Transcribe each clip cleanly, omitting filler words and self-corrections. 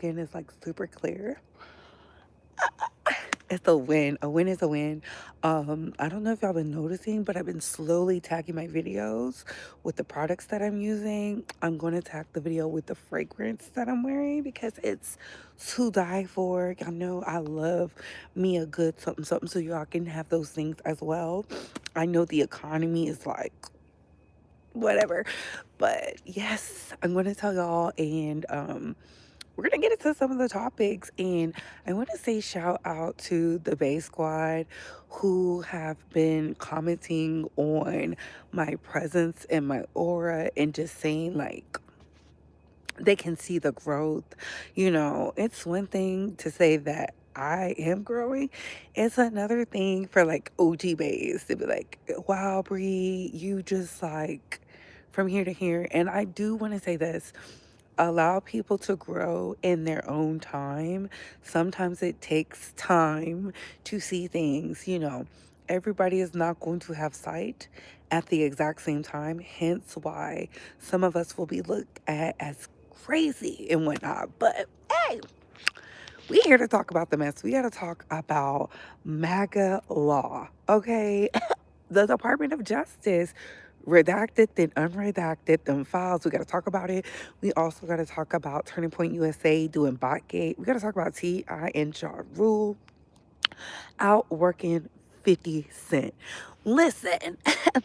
skin is like super clear. It's a win. A win is a win. I don't know if y'all been noticing, but I've been slowly tagging my videos with the products that I'm using. I'm going to tag the video with the fragrance that I'm wearing because it's to die for. Y'all know I love me a good something something, so y'all can have those things as well. I know the economy is like whatever, but yes, I'm going to tell y'all, and we're gonna get into some of the topics. And I want to say shout out to the Bay Squad who have been commenting on my presence and my aura and just saying like they can see the growth. You know, it's one thing to say that I am growing. It's another thing for like OG bays to be like, wow, Bree, you just like from here to here. And I do want to say this, allow people to grow in their own time. Sometimes it takes time to see things, you know. Everybody is not going to have sight at the exact same time, hence why some of us will be looked at as crazy and whatnot. But hey, we here to talk about the mess. We got to talk about MAGA law, okay? The Department of Justice redacted, then unredacted them files. We got to talk about it. We also got to talk about Turning Point USA doing Botgate. We got to talk about T.I. and Ja Rule out working 50 Cent. Listen,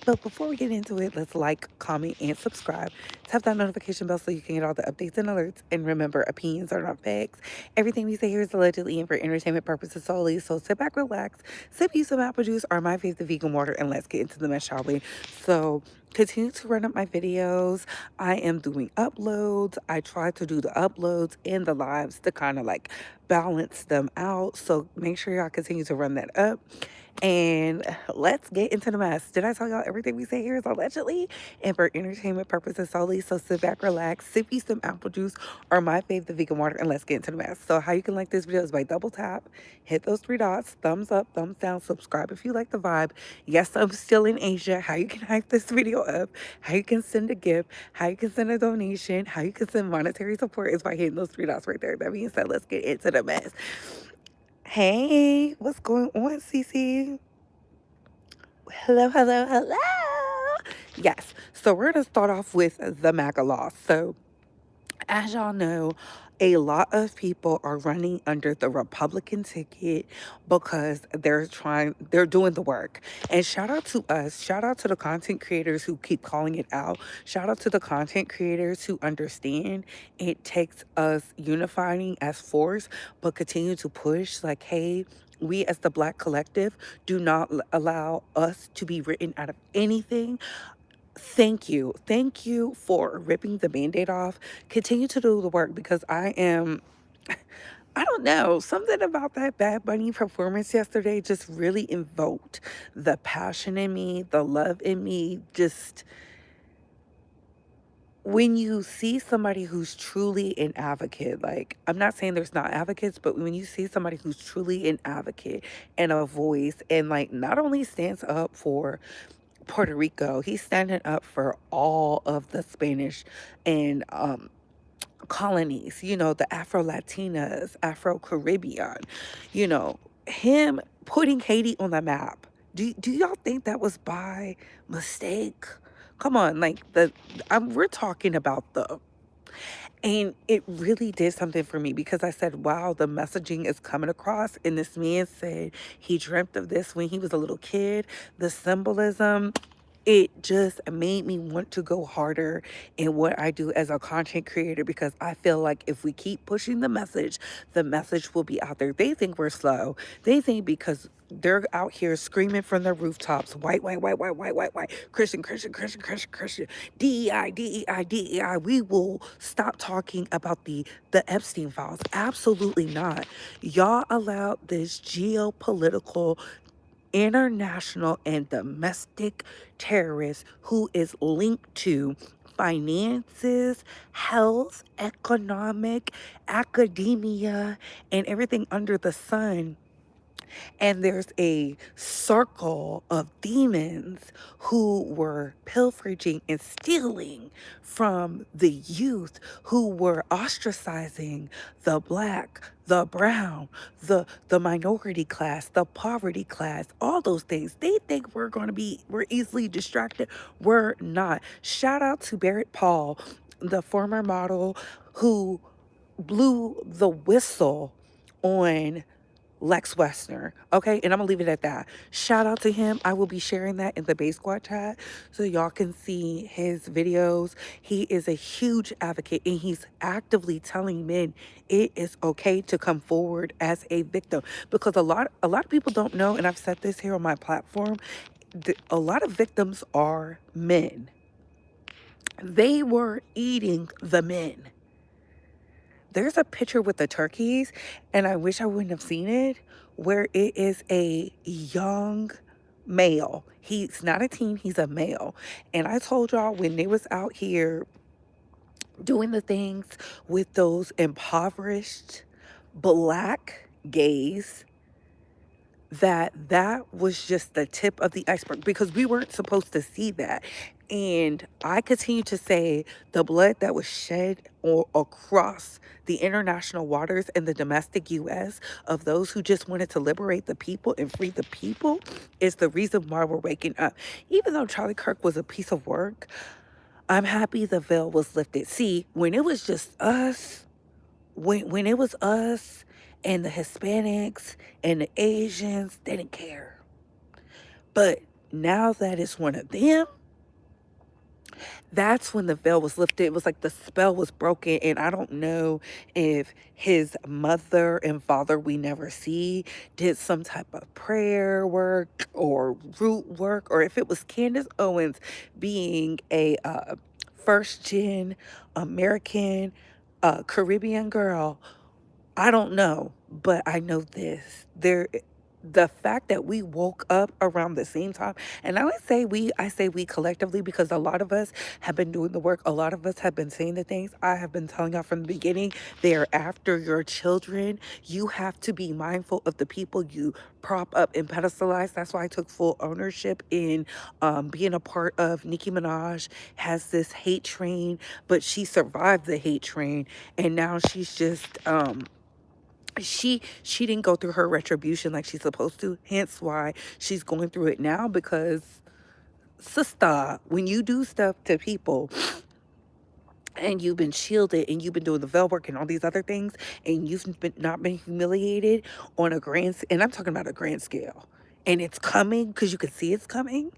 but before we get into it, let's like, comment, and subscribe. Tap that notification bell so you can get all the updates and alerts. And remember, opinions are not facts. Everything we say here is allegedly and for entertainment purposes solely. So sit back, relax, sip you some apple juice or my favorite vegan water, and let's get into the mess, shall we? So continue to run up my videos. I am doing uploads. I try to do the uploads and the lives to kind of like balance them out. So make sure y'all continue to run that up. And let's get into the mess. Did I tell y'all everything we say here is allegedly and for entertainment purposes solely? So sit back, relax, sip you some apple juice or my fave, the vegan water, and let's get into the mess. So how you can like this video is by double tap, hit those three dots, thumbs up, thumbs down, subscribe if you like the vibe. Yes, I'm still in Asia. How you can hype this video up, how you can send a gift, how you can send a donation, how you can send monetary support is by hitting those three dots right there. That being said, let's get into the mess. Hey, what's going on, Cece? Hello, hello, hello. Yes, so we're going to start off with the MAGA law. So, as y'all know, a lot of people are running under the Republican ticket because they're doing the work. And shout out to us, shout out to the content creators who keep calling it out. Shout out to the content creators who understand it takes us unifying as force, but continue to push like, hey, we as the Black collective do not allow us to be written out of anything. Thank you. Thank you for ripping the band-aid off. Continue to do the work because I don't know, something about that Bad Bunny performance yesterday just really invoked the passion in me, the love in me. Just when you see somebody who's truly an advocate, like I'm not saying there's not advocates, but when you see somebody who's truly an advocate and a voice and like not only stands up for Puerto Rico, he's standing up for all of the Spanish and colonies, you know, the Afro Latinas, Afro Caribbean, you know, him putting Haiti on the map. Do y'all think that was by mistake? Come on, like we're talking about the, and it really did something for me because I said, wow, the messaging is coming across. And this man said he dreamt of this when he was a little kid. The symbolism, it just made me want to go harder in what I do as a content creator because I feel like if we keep pushing the message will be out there. They think we're slow. They think because they're out here screaming from the rooftops, white, white, white, white, white, white, white, Christian, Christian, Christian, Christian, Christian, DEI, DEI, DEI. We will stop talking about the Epstein files. Absolutely not. Y'all allowed this geopolitical international and domestic terrorist who is linked to finances, health, economic, academia, and everything under the sun And there's a circle of demons who were pilfering and stealing from the youth, who were ostracizing the black, the brown, the minority class, the poverty class, all those things. They think we're easily distracted. We're not. Shout out to Barrett Paul, the former model who blew the whistle on Lex Westner. Okay, and I'm gonna leave it at that. Shout out to him. I will be sharing that in the Bay Squad chat so y'all can see his videos. He is a huge advocate and he's actively telling men it is okay to come forward as a victim, because a lot of people don't know, and I've said this here on my platform, a lot of victims are men. They were eating the men. There's a picture with the turkeys, and I wish I wouldn't have seen it, where it is a young male. He's not a teen, he's a male. And I told y'all when they was out here doing the things with those impoverished black gays, that was just the tip of the iceberg, because we weren't supposed to see that. And I continue to say the blood that was shed across the international waters and the domestic US of those who just wanted to liberate the people and free the people is the reason why we're waking up. Even though Charlie Kirk was a piece of work, I'm happy the veil was lifted. See, when it was just us, when it was us and the Hispanics and the Asians, they didn't care. But now that it's one of them, that's when the veil was lifted. It was like the spell was broken. And I don't know if his mother and father, we never see, did some type of prayer work or root work, or if it was Candace Owens being a first gen American Caribbean girl. I don't know, but I know this. The fact that we woke up around the same time, and I say we collectively, because a lot of us have been doing the work. A lot of us have been saying the things. I have been telling y'all from the beginning, they are after your children. You have to be mindful of the people you prop up and pedestalize. That's why I took full ownership in being a part of Nicki Minaj has this hate train, but she survived the hate train, and now she's just she didn't go through her retribution like she's supposed to, hence why she's going through it now. Because sister, when you do stuff to people and you've been shielded and you've been doing the veil work and all these other things, and you've not been humiliated on a and I'm talking about a grand scale, and it's coming, because you can see it's coming.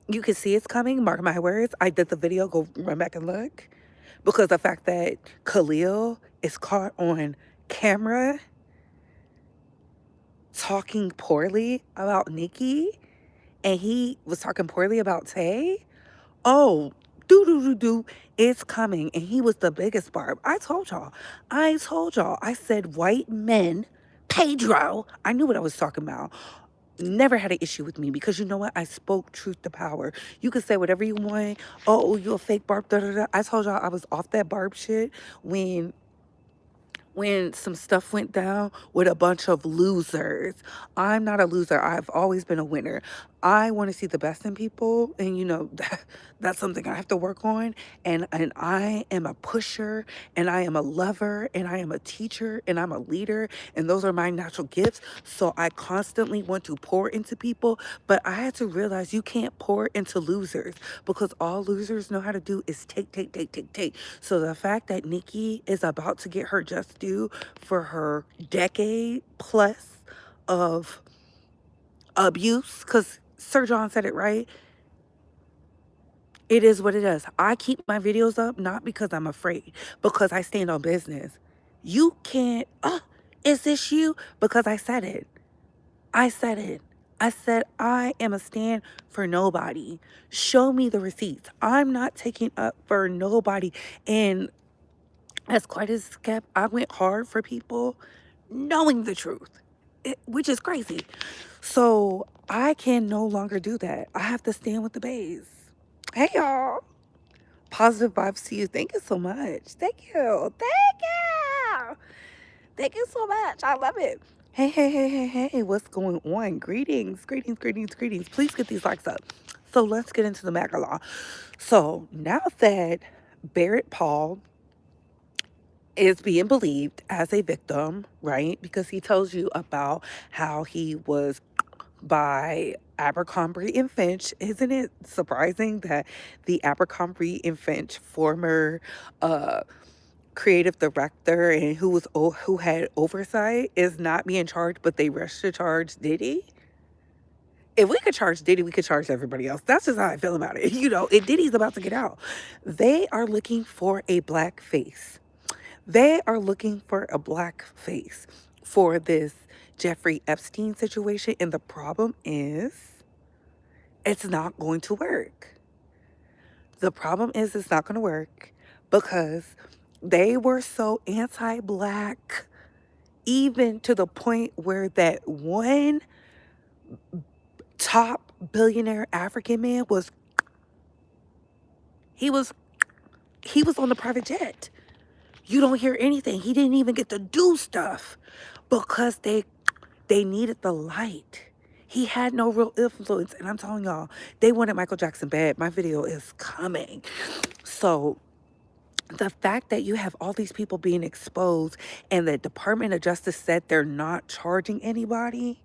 You can see it's coming, mark my words. I did the video, go run back and look, because the fact that Khalil is caught on camera talking poorly about Nikki, and he was talking poorly about Tay. Oh, it's coming. And he was the biggest barb. I told y'all. I said white men, Pedro. I knew what I was talking about. Never had an issue with me, because you know what? I spoke truth to power. You can say whatever you want. Oh, you a fake barb. Da, da, da. I told y'all I was off that barb shit when some stuff went down with a bunch of losers. I'm not a loser. I've always been a winner. I want to see the best in people, and that's something I have to work on. And I am a pusher, and I am a lover, and I am a teacher, and I'm a leader, and those are my natural gifts. So I constantly want to pour into people, but I had to realize you can't pour into losers, because all losers know how to do is take, take, take, take, take. So the fact that Nikki is about to get her just due for her decade plus of abuse, because Sir John said it right. It is what it is. I keep my videos up not because I'm afraid, because I stand on business. You can't, is this you? Because I said it. I said it. I said I am a stand for nobody. Show me the receipts. I'm not taking up for nobody. And as quiet as it's kept, I went hard for people knowing the truth, which is crazy. So I can no longer do that. I have to stand with the bays. Hey, y'all. Positive vibes to you. Thank you so much. Thank you. Thank you. Thank you so much. I love it. Hey, hey, hey, hey, hey, what's going on? Greetings, greetings, greetings, greetings. Please get these likes up. So let's get into the MAGA law. So now that Barrett Paul is being believed as a victim, right? Because he tells you about how he was by Abercrombie and Finch. Isn't it surprising that the Abercrombie and Finch former uh creative director and who had oversight is not being charged, but they rushed to charge Diddy? If we could charge Diddy, we could charge everybody else. That's just how I feel about it. If Diddy's about to get out, they are looking for a black face. They are looking for a black face for this Jeffrey Epstein situation. And the problem is, it's not going to work. The problem is, it's not going to work because they were so anti black, even to the point where that one top billionaire African man he was he was on the private jet. You don't hear anything. He didn't even get to do stuff because they needed the light. He had no real influence. And I'm telling y'all, they wanted Michael Jackson bad. My video is coming. So the fact that you have all these people being exposed and the Department of Justice said they're not charging anybody.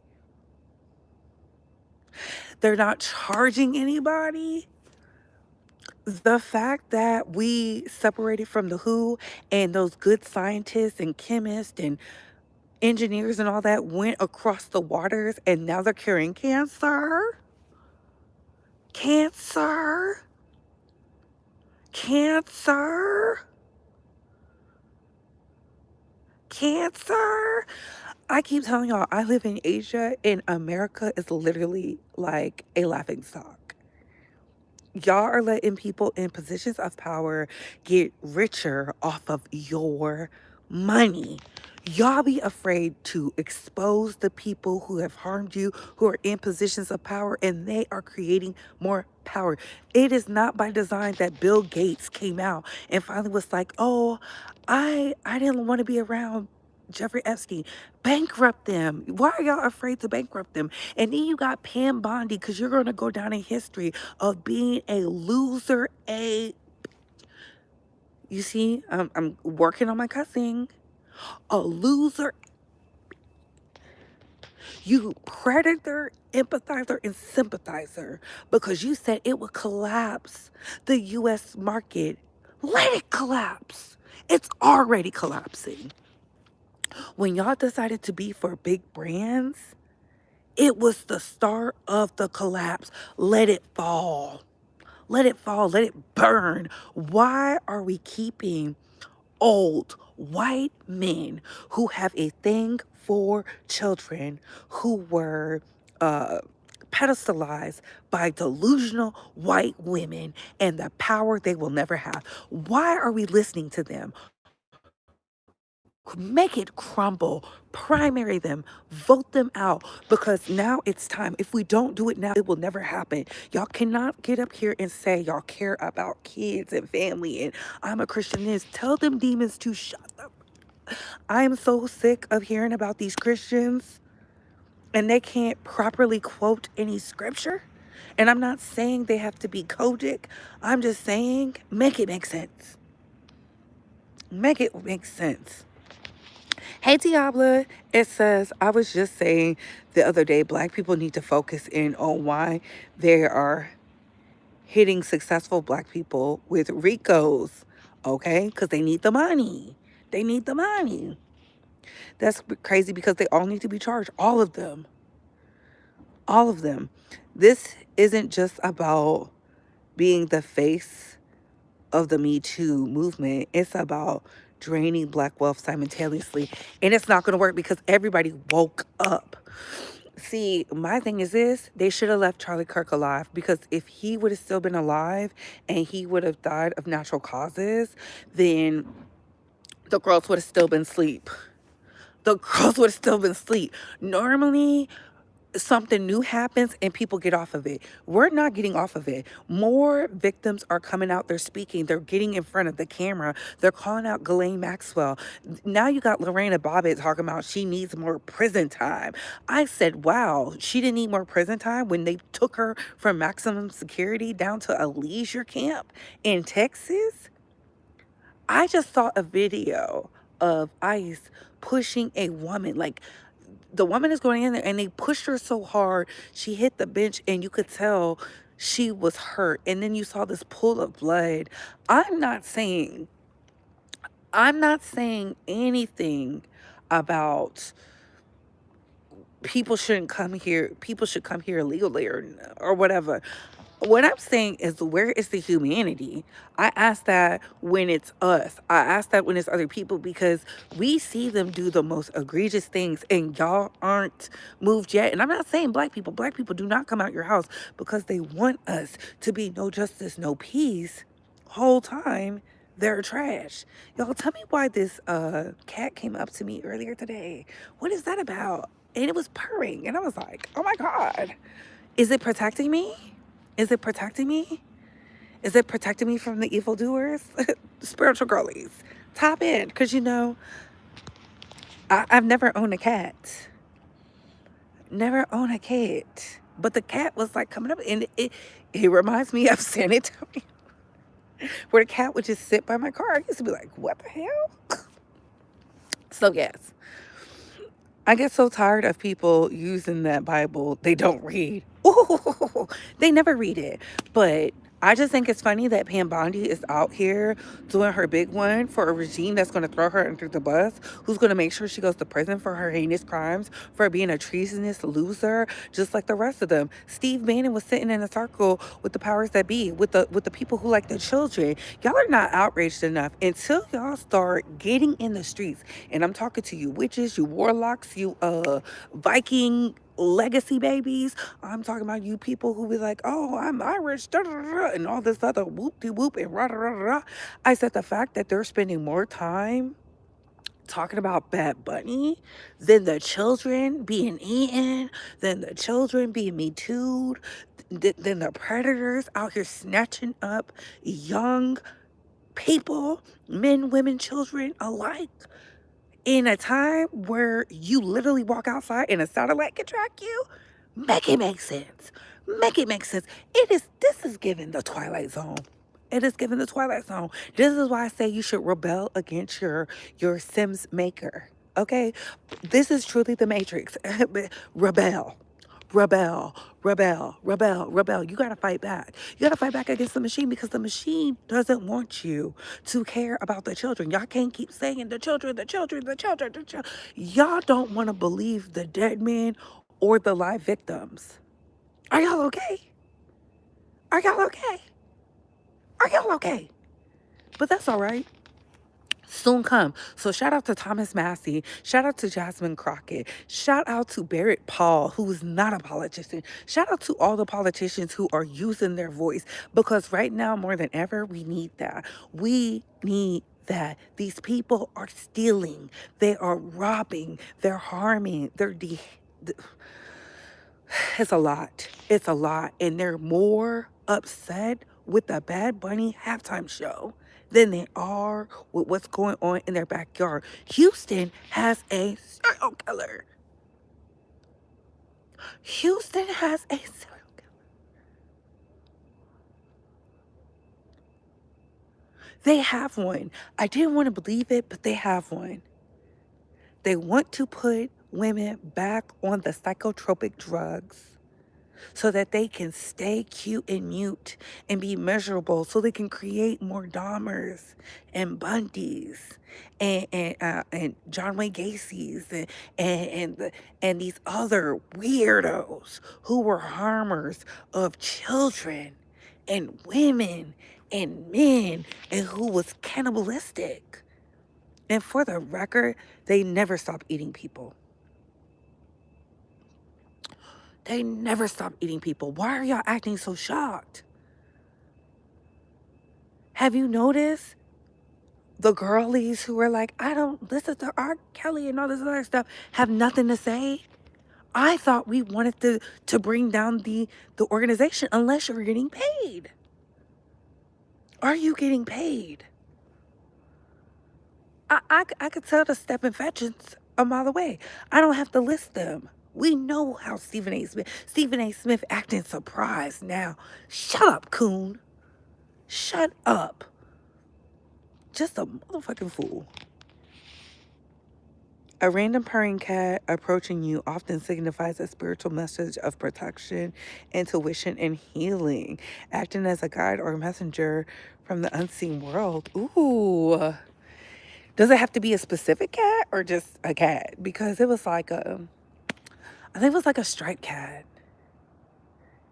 They're not charging anybody. The fact that we separated from the WHO and those good scientists and chemists and engineers and all that went across the waters and now they're curing cancer. Cancer. Cancer. Cancer. I keep telling y'all, I live in Asia and America is literally like a laughing stock. Y'all are letting people in positions of power get richer off of your money. Y'all be afraid to expose the people who have harmed you, who are in positions of power, and they are creating more power. It is not by design that Bill Gates came out and finally was like, oh, I didn't want to be around Jeffrey Epstein. Bankrupt them. Why are y'all afraid to bankrupt them? And then you got Pam Bondi, because you're going to go down in history of being a loser. You see, I'm working on my cussing. A loser, you predator, empathizer, and sympathizer, because you said it would collapse the U.S. market. Let it collapse. It's already collapsing. When y'all decided to be for big brands, it was the start of the collapse. Let it fall. Let it fall. Let it burn. Why are we keeping old white men who have a thing for children who were pedestalized by delusional white women and the power they will never have? Why are we listening to them? Make it crumble, primary them, vote them out, because now it's time. If we don't do it now, it will never happen. Y'all cannot get up here and say y'all care about kids and family and I'm a Christianist. Tell them demons to shut up. I am so sick of hearing about these Christians and they can't properly quote any scripture. And I'm not saying they have to be Kojic. I'm just saying make it make sense. Make it make sense. Hey, Diabla. It says, I was just saying the other day, black people need to focus in on why they are hitting successful black people with RICOs, okay? Because they need the money. They need the money. That's crazy because they all need to be charged. All of them. All of them. This isn't just about being the face of the Me Too movement. It's about draining black wealth simultaneously. And it's not going to work because everybody woke up. See, my thing is this, they should have left Charlie Kirk alive, because if he would have still been alive and he would have died of natural causes, then the girls would have still been asleep. The girls would have still been asleep. Normally, something new happens and people get off of it. We're not getting off of it. More victims are coming out. They're speaking. They're getting in front of the camera. They're calling out Ghislaine Maxwell. Now you got Lorena Bobbitt talking about she needs more prison time. I said, wow, she didn't need more prison time when they took her from maximum security down to a leisure camp in Texas. I just saw a video of ICE pushing a woman. Like, the woman is going in there and they pushed her so hard she hit the bench and you could tell she was hurt, and then you saw this pool of blood. I'm not saying anything about people should come here illegally or whatever. What I'm saying is, where is the humanity? I ask that when it's us. I ask that when it's other people, because we see them do the most egregious things and y'all aren't moved yet. And I'm not saying black people. Black people do not come out your house because they want us to be no justice, no peace. Whole time they're trash. Y'all, tell me why this cat came up to me earlier today. What is that about? And it was purring. And I was like, oh my God. Is it protecting me? Is it protecting me? Is it protecting me from the evildoers? Spiritual girlies, top in. Because, I've never owned a cat. Never owned a cat. But the cat was like coming up, and it reminds me of San Antonio, where the cat would just sit by my car. I used to be like, what the hell? So, yes. I get so tired of people using that Bible they don't read. Ooh, they never read it. But I just think it's funny that Pam Bondi is out here doing her big one for a regime that's going to throw her under the bus, who's going to make sure she goes to prison for her heinous crimes, for being a treasonous loser, just like the rest of them. Steve Bannon was sitting in a circle with the powers that be, with the people who like the children. Y'all are not outraged enough until y'all start getting in the streets. And I'm talking to you witches, you warlocks, you Viking legacy babies. I'm talking about you people who be like, oh, I'm Irish, da, da, da, da, and all this other whoop-de-whoop and rah-da-da-da. I said the fact that they're spending more time talking about Bad Bunny than the children being eaten, than the children being Me Too'd, than the predators out here snatching up young people, men, women, children alike, in a time where you literally walk outside and a satellite can track you. Make it make sense. Make it make sense. This is given the Twilight Zone. It is given the Twilight Zone. This is why I say you should rebel against your Sims maker. Okay? This is truly the Matrix. Rebel. Rebel, rebel, rebel, rebel. You got to fight back. You got to fight back against the machine, because the machine doesn't want you to care about the children. Y'all can't keep saying the children, the children, the children, the children. Y'all don't want to believe the dead men or the live victims. Are y'all okay? Are y'all okay? Are y'all okay? But that's all right. Soon come. So shout out to Thomas Massey. Shout out to Jasmine Crockett. Shout out to Barrett Paul, who is not a politician. Shout out to all the politicians who are using their voice, because right now more than ever, we need that. We need that. These people are stealing. They are robbing. They're harming. It's a lot. It's a lot. And they're more upset with the Bad Bunny halftime show than they are with what's going on in their backyard. Houston has a serial killer. Houston has a serial killer. They have one. I didn't want to believe it, but they have one. They want to put women back on the psychotropic drugs so that they can stay cute and mute and be measurable, so they can create more Dahmers and Bundys and John Wayne Gacy's and these other weirdos who were harmers of children and women and men, and who was cannibalistic. And for the record, they never stopped eating people. They never stop eating people. Why are y'all acting so shocked? Have you noticed the girlies who are like, I don't listen to R. Kelly and all this other stuff, have nothing to say? I thought we wanted to bring down the organization unless you're getting paid. Are you getting paid? I could tell the Step and Fetchings a mile away. I don't have to list them. We know how Stephen A. Smith acting surprised now. Shut up, coon. Shut up. Just a motherfucking fool. A random purring cat approaching you often signifies a spiritual message of protection, intuition, and healing, acting as a guide or messenger from the unseen world. Ooh. Does it have to be a specific cat or just a cat? Because it was like I think it was like a striped cat.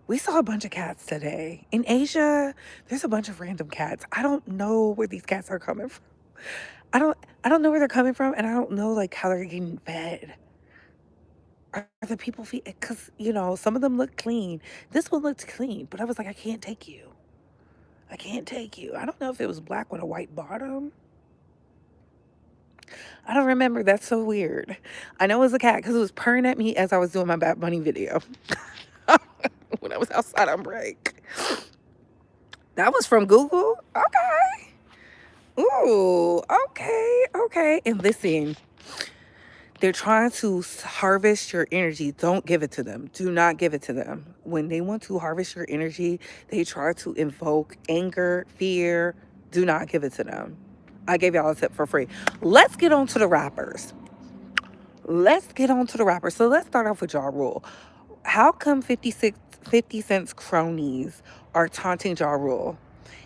We saw a bunch of cats today. In Asia, there's a bunch of random cats. I don't know where these cats are coming from. I don't know where they're coming from, and I don't know like how they're getting fed. Are the people feed? Because some of them look clean. This one looked clean, but I was like, I can't take you. I can't take you. I don't know if it was black with a white bottom. I don't remember. That's so weird. I know it was a cat because it was purring at me as I was doing my Bad Bunny video when I was outside on break. That was from Google? Okay. Ooh, okay, okay. And listen, they're trying to harvest your energy. Don't give it to them. Do not give it to them. When they want to harvest your energy, they try to invoke anger, fear. Do not give it to them. I gave y'all a tip for free. Let's get on to the rappers. So let's start off with Ja Rule. How come 50 Cent's cronies are taunting Ja Rule?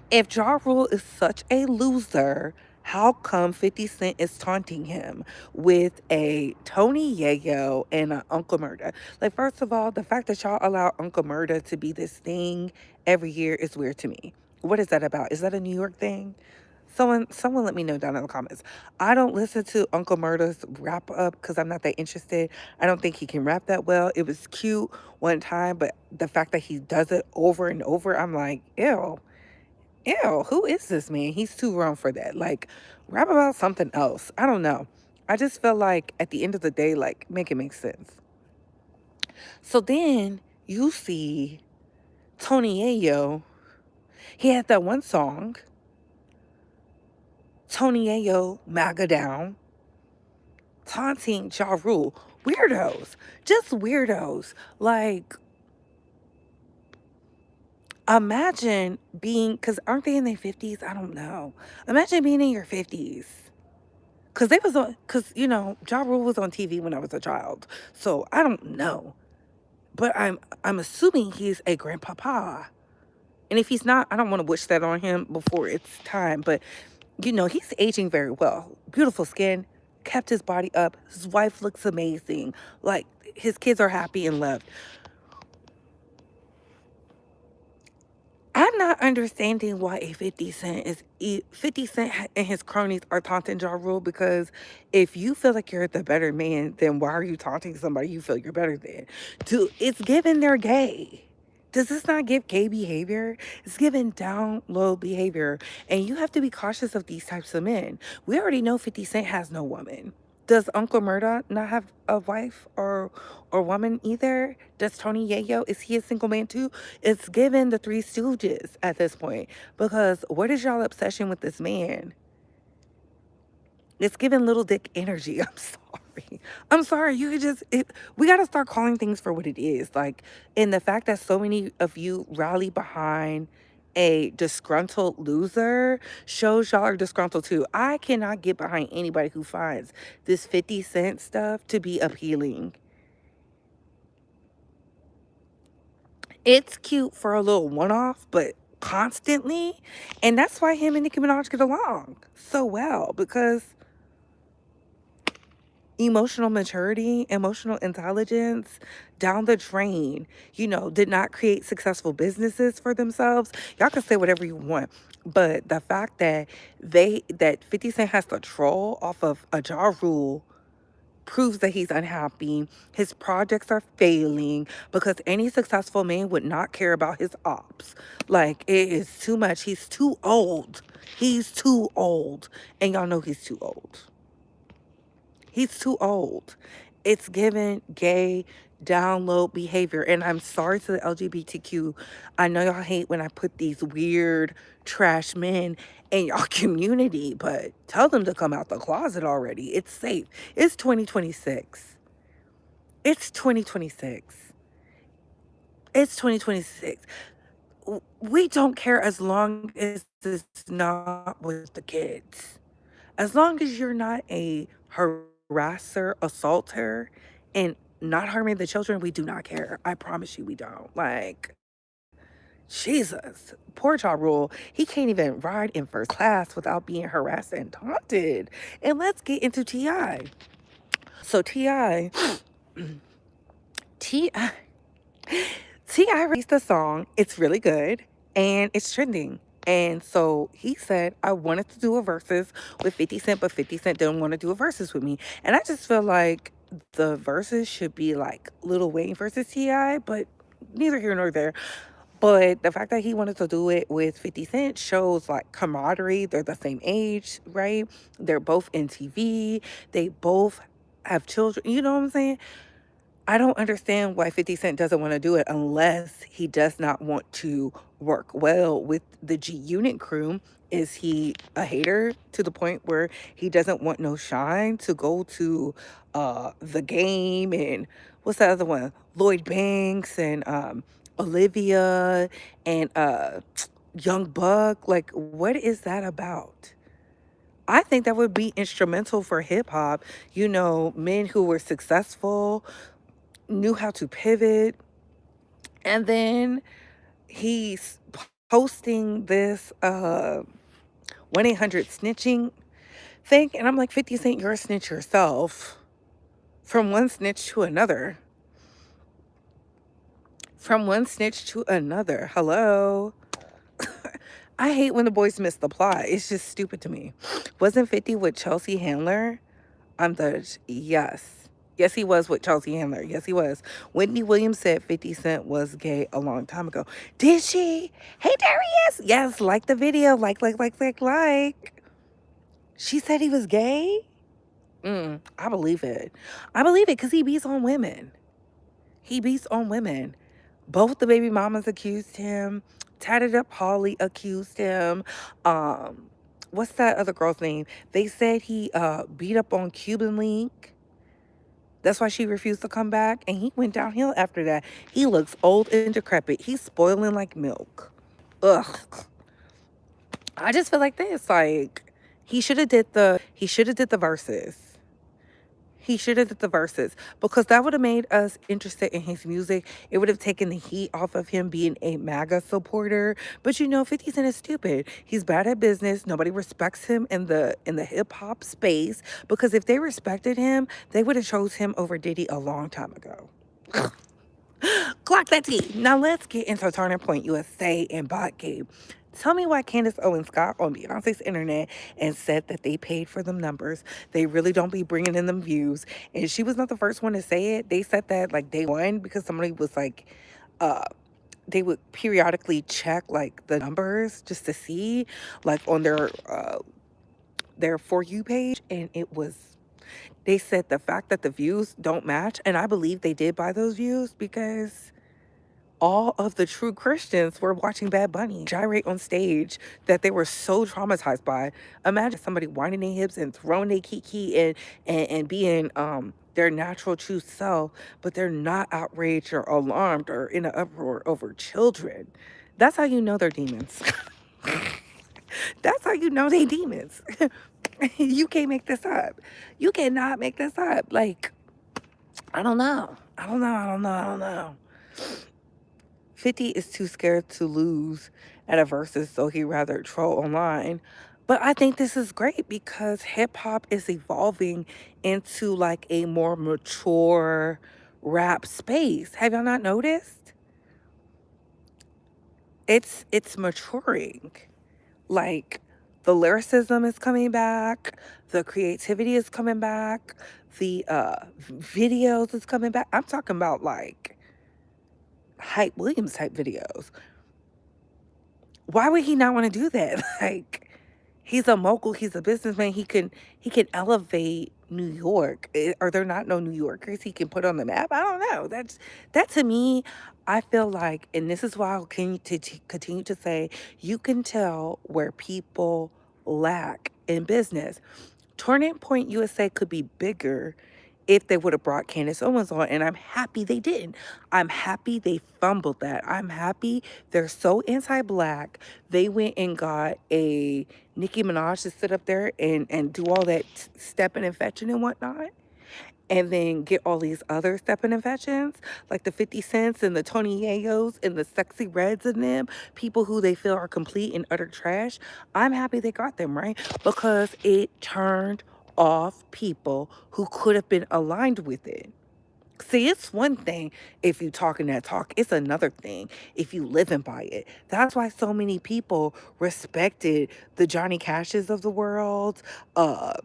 If Ja Rule is such a loser, how come 50 Cent is taunting him with a Tony Yayo and an Uncle Murda? Like, first of all, the fact that y'all allow Uncle Murda to be this thing every year is weird to me. What is that about? Is that a New York thing? Someone let me know down in the comments. I don't listen to Uncle Murda's wrap up because I'm not that interested. I don't think he can rap that well. It was cute one time, but the fact that he does it over and over, I'm like, ew. Ew, who is this man? He's too grown for that. Like, rap about something else. I don't know. I just feel like at the end of the day, like, make it make sense. So then you see Tony Yayo. He had that one song, Tony Yayo, MAGA Down, taunting Ja Rule. Weirdos. Just weirdos. Like, imagine being, because aren't they in their 50s? I don't know. Imagine being in your 50s. Because Ja Rule was on TV when I was a child. So I don't know. But I'm assuming he's a grandpapa. And if he's not, I don't want to wish that on him before it's time. But, he's aging very well. Beautiful skin, kept his body up. His wife looks amazing. Like, his kids are happy and loved. I'm not understanding why a 50 Cent and his cronies are taunting Ja Rule, because if you feel like you're the better man, then why are you taunting somebody you feel you're better than? Dude, it's given they're gay. Does this not give gay behavior? It's given down low behavior. And you have to be cautious of these types of men. We already know 50 Cent has no woman. Does Uncle Murda not have a wife or woman either? Does Tony Yayo, is he a single man too? It's given the Three Stooges at this point. Because what is y'all obsession with this man? It's giving little dick energy. I'm sorry. You could we got to start calling things for what it is. Like, and the fact that so many of you rally behind a disgruntled loser shows y'all are disgruntled too. I cannot get behind anybody who finds this 50 Cent stuff to be appealing. It's cute for a little one-off, but constantly. And that's why him and Nicki Minaj get along so well, because emotional maturity, emotional intelligence down the drain, did not create successful businesses for themselves. Y'all can say whatever you want. But the fact that that 50 Cent has to troll off of a Ja Rule proves that he's unhappy. His projects are failing because any successful man would not care about his ops. Like, it is too much. He's too old. He's too old. And y'all know he's too old. He's too old. It's given gay download behavior. And I'm sorry to the LGBTQ. I know y'all hate when I put these weird trash men in y'all community, but tell them to come out the closet already. It's safe. It's 2026. It's 2026. It's 2026. We don't care as long as it's not with the kids. As long as you're not a harasser, assaulter, and not harming the children, we do not care. I promise you we don't. Like, Jesus. Poor Ja Rule. He can't even ride in first class without being harassed and taunted. And let's get into T.I. So T.I. T.I. released a song. It's really good and it's trending. And so he said, I wanted to do a versus with 50 Cent, but 50 Cent didn't want to do a versus with me. And I just feel like the verses should be like Lil Wayne versus T.I., but neither here nor there. But the fact that he wanted to do it with 50 Cent shows like camaraderie. They're the same age, right? They're both in TV. They both have children. You know what I'm saying? I don't understand why 50 Cent doesn't want to do it unless he does not want to work well with the G Unit crew. Is he a hater to the point where he doesn't want no shine to go to the game and what's that other one? Lloyd Banks and Olivia and Young Buck. Like, what is that about? I think that would be instrumental for hip hop. You know, men who were successful, knew how to pivot, and then he's posting this 1-800 snitching thing, and I'm like, 50 Cent, you're a snitch yourself. From one snitch to another. From one snitch to another. Hello. I hate when the boys miss the plot. It's just stupid to me. Wasn't 50 with Chelsea Handler? Yes. Yes, he was with Chelsea Handler. Yes, he was. Whitney Williams said 50 Cent was gay a long time ago. Did she? Hey, Darius. Yes, like the video. Like. She said he was gay? I believe it. I believe it because he beats on women. He beats on women. Both the baby mamas accused him. Tatted Up Holly accused him. What's that other girl's name? They said he beat up on Cuban Link. That's why she refused to come back. And he went downhill after that. He looks old and decrepit. He's spoiling like milk. Ugh. I just feel like this. Like, he should have did the verses. He should have did the verses because that would have made us interested in his music. It would have taken the heat off of him being a MAGA supporter. But you know, 50 Cent is stupid. He's bad at business. Nobody respects him in the hip hop space because if they respected him, they would have chose him over Diddy a long time ago. Clock that T. Now let's get into Turning Point USA and Bot Game. Tell me why Candace Owens got on Beyonce's internet and said that they paid for them numbers. They really don't be bringing in them views. And she was not the first one to say it. They said that like day one because somebody was like, they would periodically check like the numbers just to see like on their For You page. And they said the fact that the views don't match. And I believe they did buy those views because all of the true Christians were watching Bad Bunny gyrate on stage that they were so traumatized by. Imagine somebody winding their hips and throwing their kiki and being their natural true self, but they're not outraged or alarmed or in an uproar over children. That's how you know they're demons. That's how you know they demons. You can't make this up. You cannot make this up. Like, I don't know. 50 is too scared to lose at a versus, so he'd rather troll online. But I think this is great because hip hop is evolving into like a more mature rap space. Have y'all not noticed? It's maturing. Like the lyricism is coming back, the creativity is coming back, the videos is coming back. I'm talking about like Hype Williams type videos. Why would he not want to do that? Like, he's a mogul, he's a businessman. He can elevate New York. Are there not no New Yorkers he can put on the map? I don't know. That to me, I feel like, and this is why I'll continue to say, you can tell where people lack in business. Turning Point USA could be bigger if they would have brought Candace Owens on, and I'm happy they didn't. I'm happy they fumbled that. I'm happy they're so anti-black. They went and got a Nicki Minaj to sit up there and do all that stepping and fetching and whatnot, and then get all these other stepping infections, like the 50 Cents and the Tony Yayos and the Sexy Reds and them, people who they feel are complete and utter trash. I'm happy they got them, right? Because it turned off people who could have been aligned with it. See, it's one thing if you talking that talk. It's another thing if you living by it. That's why so many people respected the Johnny Cashes of the world. Uh,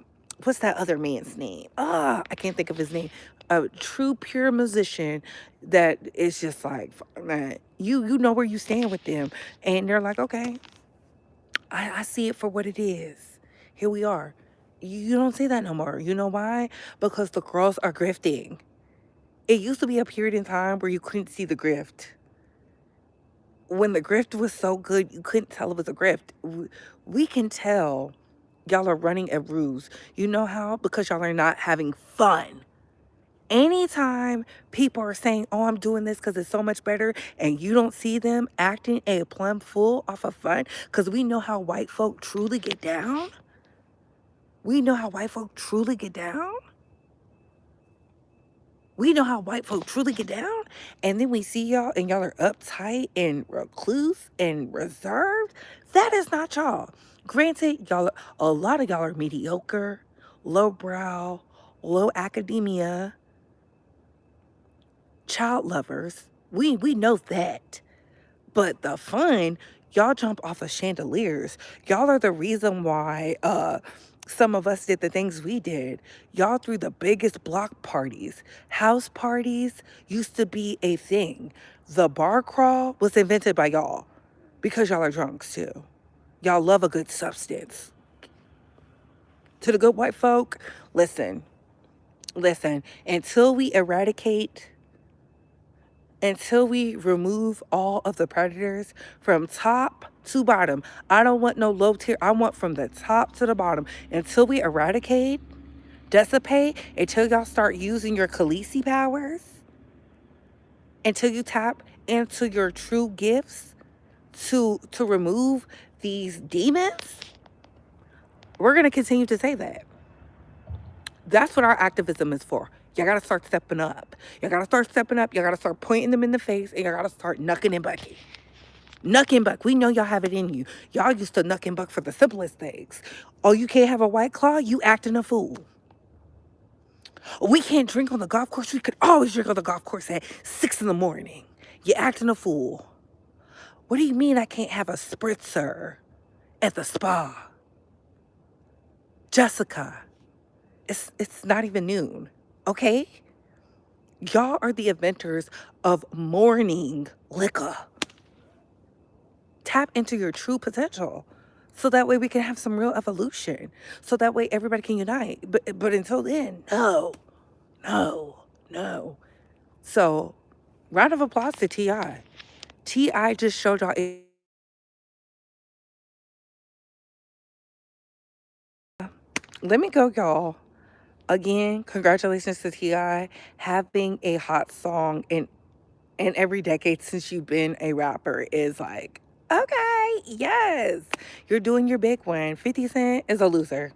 what's that other man's name? I can't think of his name. A true pure musician that is just like, man, you know where you stand with them, and they're like, okay, I see it for what it is. Here we are. You don't see that no more. You know why? Because the girls are grifting. It used to be a period in time where you couldn't see the grift. When the grift was so good, you couldn't tell it was a grift. We can tell y'all are running a ruse. You know how? Because y'all are not having fun. Anytime people are saying, oh, I'm doing this because it's so much better, and you don't see them acting a plum fool off of fun, because we know how white folk truly get down. We know how white folk truly get down. We know how white folk truly get down, and then we see y'all and y'all are uptight and recluse and reserved. That is not y'all. Granted, a lot of y'all are mediocre, lowbrow, low academia, child lovers. We know that. But the fun, y'all jump off of chandeliers. Y'all are the reason why some of us did the things we did. Y'all threw the biggest block parties. House parties used to be a thing. The bar crawl was invented by y'all because y'all are drunks too. Y'all love a good substance. To the good white folk, listen, until we remove all of the predators from top to bottom. I don't want no low tier. I want from the top to the bottom. Until we dissipate, until y'all start using your Khaleesi powers, until you tap into your true gifts to remove these demons, we're going to continue to say that. That's what our activism is for. Y'all gotta start stepping up. Y'all gotta start stepping up. Y'all gotta start pointing them in the face, and y'all gotta start knucking and bucking. Nuck and buck. We know y'all have it in you. Y'all used to nuck and buck for the simplest things. Oh, you can't have a White Claw? You acting a fool. We can't drink on the golf course. We could always drink on the golf course at 6 in the morning. You acting a fool. What do you mean I can't have a spritzer at the spa? Jessica, it's not even noon, okay? Y'all are the inventors of morning liquor. Tap into your true potential, so that way we can have some real evolution, so that way everybody can unite. But until then, no, no, no. So round of applause to Ti just showed y'all let me go, y'all. Again, congratulations to Ti having a hot song in every decade since you've been a rapper is like, okay, yes, you're doing your big one. 50 Cent is a loser.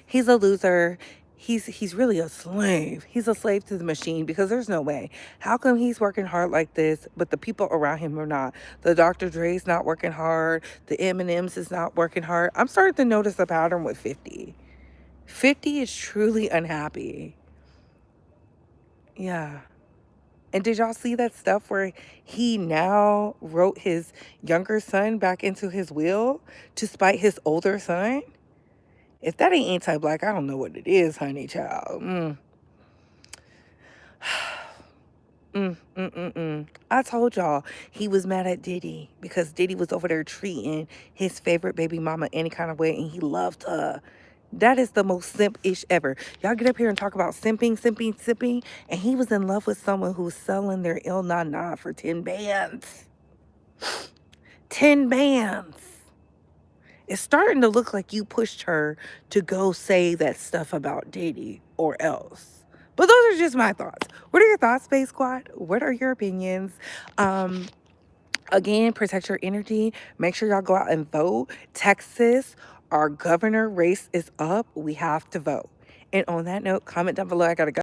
He's a loser. He's really a slave. He's a slave to the machine, because there's no way. How come he's working hard like this, but the people around him are not? The Dr. Dre's not working hard. The Eminems is not working hard. I'm starting to notice a pattern with 50. 50 is truly unhappy. Yeah. And did y'all see that stuff where he now wrote his younger son back into his will to spite his older son? If that ain't anti-black, I don't know what it is, honey child. I told y'all he was mad at Diddy because Diddy was over there treating his favorite baby mama any kind of way, and he loved her. That is the most simp-ish ever. Y'all get up here and talk about simping, simping, simping, and he was in love with someone who's selling their Il Na Na for 10 bands. 10 bands. It's starting to look like you pushed her to go say that stuff about Diddy or else. But those are just my thoughts. What are your thoughts, Space Squad? What are your opinions? Again, protect your energy. Make sure y'all go out and vote. Texas, our governor race is up. We have to vote. And on that note, comment down below. I gotta go.